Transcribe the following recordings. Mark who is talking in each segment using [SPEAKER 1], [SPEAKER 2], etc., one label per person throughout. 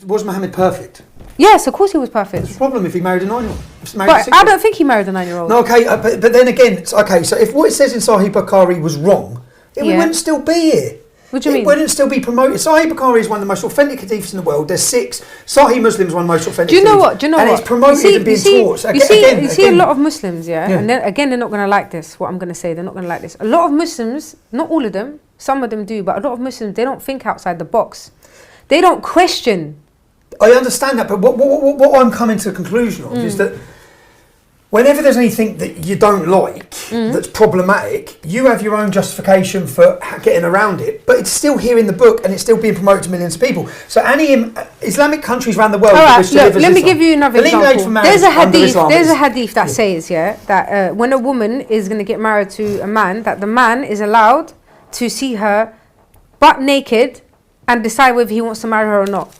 [SPEAKER 1] Was Mohammed perfect?
[SPEAKER 2] Yes, of course he was perfect.
[SPEAKER 1] What's the problem if he married a 9-year-old?
[SPEAKER 2] But I don't think he married a 9-year-old.
[SPEAKER 1] No, okay, but then again, okay, so if what it says in Sahih Bukhari was wrong, we wouldn't still be here.
[SPEAKER 2] What do you mean?
[SPEAKER 1] It wouldn't still be promoted. Sahih Bukhari is one of the most authentic hadiths in the world. There's 6. Sahih Muslim is one of the most authentic.
[SPEAKER 2] Do you know what?
[SPEAKER 1] And it's promoted and being taught.
[SPEAKER 2] You see a lot of Muslims, and then again, they're not going to like this. What I'm going to say, they're not going to like this. A lot of Muslims, not all of them, some of them do, but a lot of Muslims, they don't think outside the box. They don't question.
[SPEAKER 1] I understand that, but what I'm coming to the conclusion of is that whenever there's anything that you don't like that's problematic, you have your own justification for getting around it, but it's still here in the book and it's still being promoted to millions of people. So any Islamic countries around the world...
[SPEAKER 2] All right, look, let me give you another example. There's a hadith that says, that when a woman is going to get married to a man, that the man is allowed to see her butt naked and decide whether he wants to marry her or not.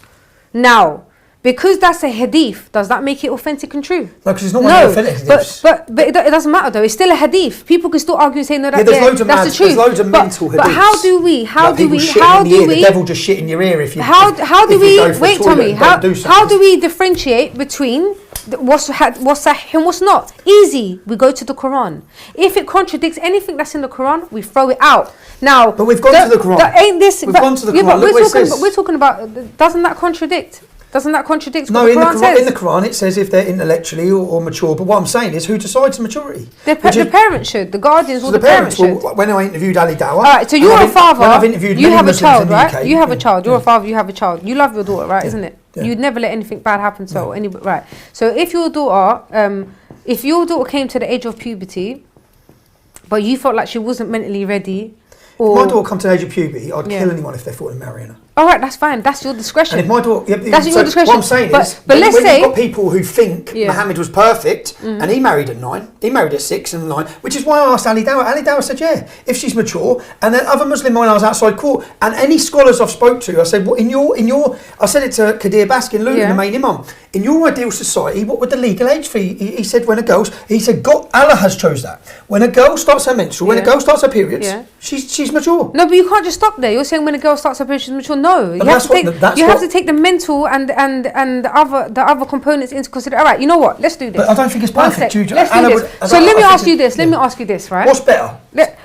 [SPEAKER 2] Now, because that's a hadith, does that make it authentic and true?
[SPEAKER 1] No, because it's not one of the authentic hadiths.
[SPEAKER 2] But it doesn't matter though. It's still a hadith. People can still argue and say no, that's the truth.
[SPEAKER 1] There's loads of mental hadiths.
[SPEAKER 2] But how do we?
[SPEAKER 1] The devil just shit in your ear if you.
[SPEAKER 2] How do we? Wait, Tommy. How do we differentiate between what's sahih and what's not? Easy. We go to the Quran. If it contradicts anything that's in the Quran, we throw it out. Now,
[SPEAKER 1] but we've gone to the Quran. We've gone to the Quran.
[SPEAKER 2] But we're talking about. Doesn't that contradict? Doesn't that contradict what
[SPEAKER 1] the
[SPEAKER 2] Quran says?
[SPEAKER 1] In the Quran it says if they're intellectually or mature, but what I'm saying is who decides the maturity?
[SPEAKER 2] The parents should, the guardians or the parents should.
[SPEAKER 1] Well, when I interviewed Ali Dawah...
[SPEAKER 2] Alright, so you're a father,
[SPEAKER 1] I've interviewed
[SPEAKER 2] you have a child, right?
[SPEAKER 1] UK,
[SPEAKER 2] you have a child, you're a father, you have a child. You love your daughter, right, isn't it?
[SPEAKER 1] Yeah.
[SPEAKER 2] You'd never let anything bad happen to anybody, right? So if your daughter came to the age of puberty, but you felt like she wasn't mentally ready...
[SPEAKER 1] If my daughter come to the age of puberty, I'd kill anyone if they thought of marrying her.
[SPEAKER 2] All right, that's fine. That's your discretion.
[SPEAKER 1] And if my daughter,
[SPEAKER 2] that's your discretion.
[SPEAKER 1] What I'm saying is,
[SPEAKER 2] but let's say
[SPEAKER 1] you've got people who think Mohammed was perfect, and he married at 9, he married at 6 and 9, which is why I asked Ali Dawah. Ali Dawah said, if she's mature. And then other Muslim when I was outside court, and any scholars I've spoke to, I said, well, in your, I said it to Kadir Baskin, Luton, the main imam. In your ideal society, what would the legal age be? He said, God, Allah has chose that. When a girl starts her menstrual, when a girl starts her periods, she's mature.
[SPEAKER 2] No, but you can't just stop there. You're saying when a girl starts her period, she's mature. No, you have to take the mental and the other components into consideration. All right, you know what? Let's do this.
[SPEAKER 1] But I don't think it's perfect.
[SPEAKER 2] Let's do this. So let me ask you this. Let me ask you this, right?
[SPEAKER 1] What's better?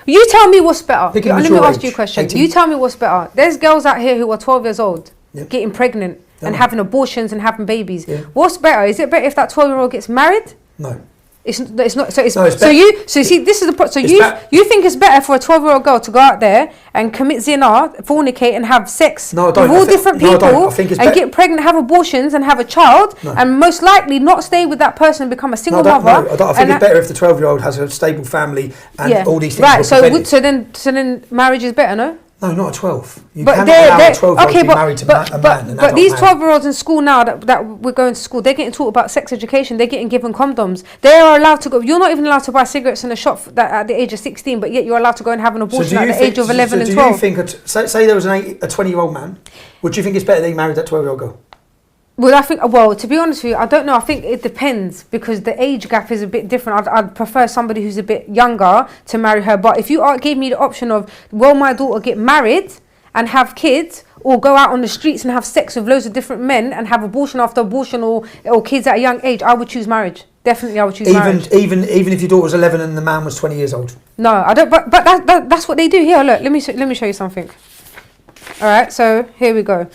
[SPEAKER 2] You tell me what's better. Let me ask you a
[SPEAKER 1] age,
[SPEAKER 2] question.
[SPEAKER 1] 18.
[SPEAKER 2] You tell me what's better. There's girls out here who are 12 years old, getting pregnant and having abortions and having babies. Yeah. What's better? Is it better if that 12-year-old gets married?
[SPEAKER 1] No.
[SPEAKER 2] It's not. So
[SPEAKER 1] you
[SPEAKER 2] see this is the so you think it's better for a 12-year-old girl to go out there and commit zina, fornicate, and have sex with all different people and get pregnant, have abortions, and have a child, and most likely not stay with that person and become a single mother.
[SPEAKER 1] I think it's better if the 12-year-old has a stable family and all these things.
[SPEAKER 2] Right. So then marriage is better, no?
[SPEAKER 1] No, not at 12. You cannot allow a 12-year-old to be married to a man.
[SPEAKER 2] But these 12-year-olds in school now that we're going to school, they're getting taught about sex education. They're getting given condoms. They are allowed to go. You're not even allowed to buy cigarettes in a shop at the age of 16, but yet you're allowed to go and have an abortion at the age of 11 and 12.
[SPEAKER 1] Do you think, say there was a 20-year-old man, would you think it's better that he married that 12-year-old girl?
[SPEAKER 2] Well, to be honest with you, I don't know. I think it depends because the age gap is a bit different. I'd prefer somebody who's a bit younger to marry her. But if you gave me the option of, will my daughter get married and have kids, or go out on the streets and have sex with loads of different men and have abortion after abortion, or kids at a young age, I would choose marriage. Definitely, I would choose marriage.
[SPEAKER 1] Even if your daughter was 11 and the man was 20 years old.
[SPEAKER 2] No, I don't. But that's what they do here. Look, let me show you something. All right, so here we go.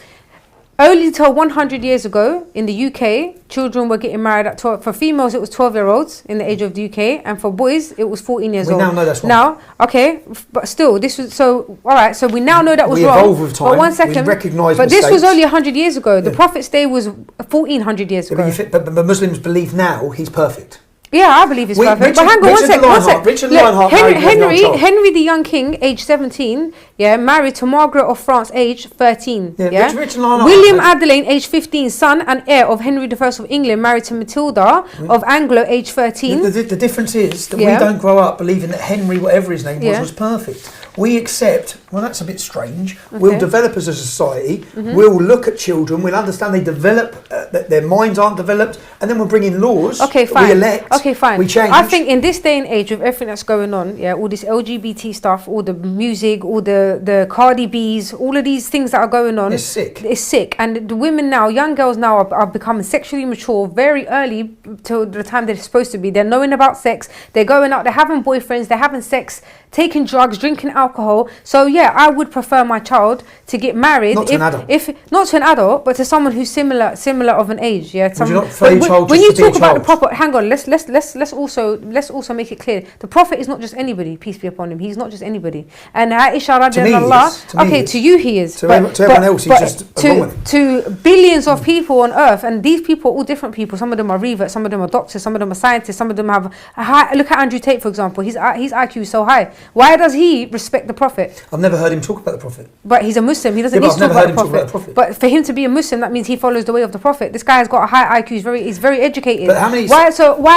[SPEAKER 2] Only till 100 years ago in the UK, children were getting married at 12. For females, it was 12-year-olds in the age of the UK, and for boys, it was 14 years old.
[SPEAKER 1] We now know that's wrong.
[SPEAKER 2] Now, okay, but still, this was so. All right, so we now know that was wrong.
[SPEAKER 1] We evolve with time.
[SPEAKER 2] But 1 second,
[SPEAKER 1] we recognise
[SPEAKER 2] but
[SPEAKER 1] mistakes.
[SPEAKER 2] this was only 100 years ago. The Prophet's day was 1400 years ago.
[SPEAKER 1] But the Muslims believe now he's perfect.
[SPEAKER 2] Yeah, I believe he's perfect. But hang on, one sec.
[SPEAKER 1] Richard Lionheart
[SPEAKER 2] Henry the young king, age 17, married to Margaret of France, age 13.
[SPEAKER 1] Richard Lionheart.
[SPEAKER 2] William Adelane, age 15, son and heir of Henry I of England, married to Matilda of Anglo, age 13.
[SPEAKER 1] The difference is that we don't grow up believing that Henry, whatever his name was perfect. We accept well, that's a bit strange. We'll develop as a society. We'll look at children. We'll understand they develop, that their minds aren't developed, and then we'll bring in laws.
[SPEAKER 2] Okay, fine.
[SPEAKER 1] We elect.
[SPEAKER 2] Okay, fine.
[SPEAKER 1] We change.
[SPEAKER 2] I think in this day and age, with everything that's going on, all this LGBT stuff, all the music, all the Cardi B's, all of these things that are going on.
[SPEAKER 1] It's sick.
[SPEAKER 2] It's sick. And the women now, young girls now are becoming sexually mature very early to the time they're supposed to be. They're knowing about sex. They're going out. They're having boyfriends. They're having sex, taking drugs, drinking alcohol. So yeah, I would prefer my child to get married.
[SPEAKER 1] Not to an adult.
[SPEAKER 2] If not to an adult, but to someone who's similar of an age. Yeah.
[SPEAKER 1] Would you not prefer your child
[SPEAKER 2] when
[SPEAKER 1] just
[SPEAKER 2] you
[SPEAKER 1] to be
[SPEAKER 2] talk
[SPEAKER 1] a
[SPEAKER 2] about the
[SPEAKER 1] child?
[SPEAKER 2] prophet, hang on. Let's also make it clear. The prophet is not just anybody. Peace be upon him. He's not just anybody. And Aisha radiallahu, to you he is.
[SPEAKER 1] To everyone else, he's just a woman.
[SPEAKER 2] To billions of people on earth, and these people are all different people. Some of them are reverts, some of them are doctors, some of them are scientists, some of them have a high. Look at Andrew Tate, for example. His IQ is so high. Why does he respect the prophet?
[SPEAKER 1] I've never heard him talk about the prophet.
[SPEAKER 2] But he's a Muslim. He doesn't need to talk about the prophet. But for him to be a Muslim, that means he follows the way of the prophet. This guy has got a high IQ. He's very educated.
[SPEAKER 1] But how many?
[SPEAKER 2] Why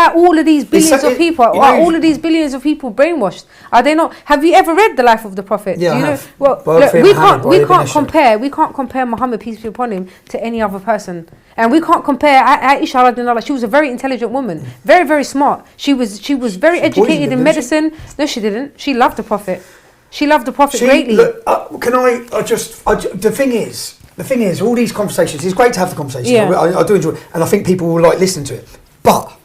[SPEAKER 2] are all of these billions of people? Are all of these billions of people brainwashed? Are they not? Have you ever read the life of the prophet?
[SPEAKER 1] Yeah,
[SPEAKER 2] Do you
[SPEAKER 1] I
[SPEAKER 2] know?
[SPEAKER 1] have.
[SPEAKER 2] Well, look, we can't compare Muhammad, peace be upon him, to any other person. And we can't compare Aisha radiallahu. She was a very intelligent woman, very, very smart. She was very educated in medicine. No, she didn't. She loved the prophet. She loved the prophet greatly.
[SPEAKER 1] Look, the thing is, all these conversations, it's great to have the conversations.
[SPEAKER 2] Yeah.
[SPEAKER 1] I do enjoy it, and I think people will like listening to it. But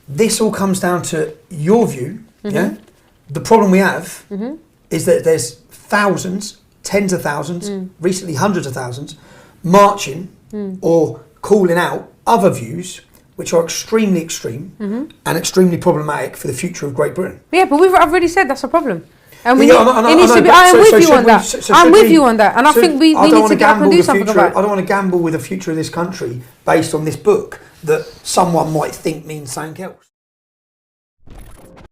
[SPEAKER 1] this all comes down to your view, yeah? The problem we have is that there's thousands, tens of thousands, recently hundreds of thousands, marching or calling out other views which are extremely extreme and extremely problematic for the future of Great Britain.
[SPEAKER 2] Yeah, but I've already said that's a problem. And
[SPEAKER 1] I'm
[SPEAKER 2] with you on that. And I think we need to get up and do something about it.
[SPEAKER 1] I don't want to gamble with the future of this country based on this book that someone might think means something else.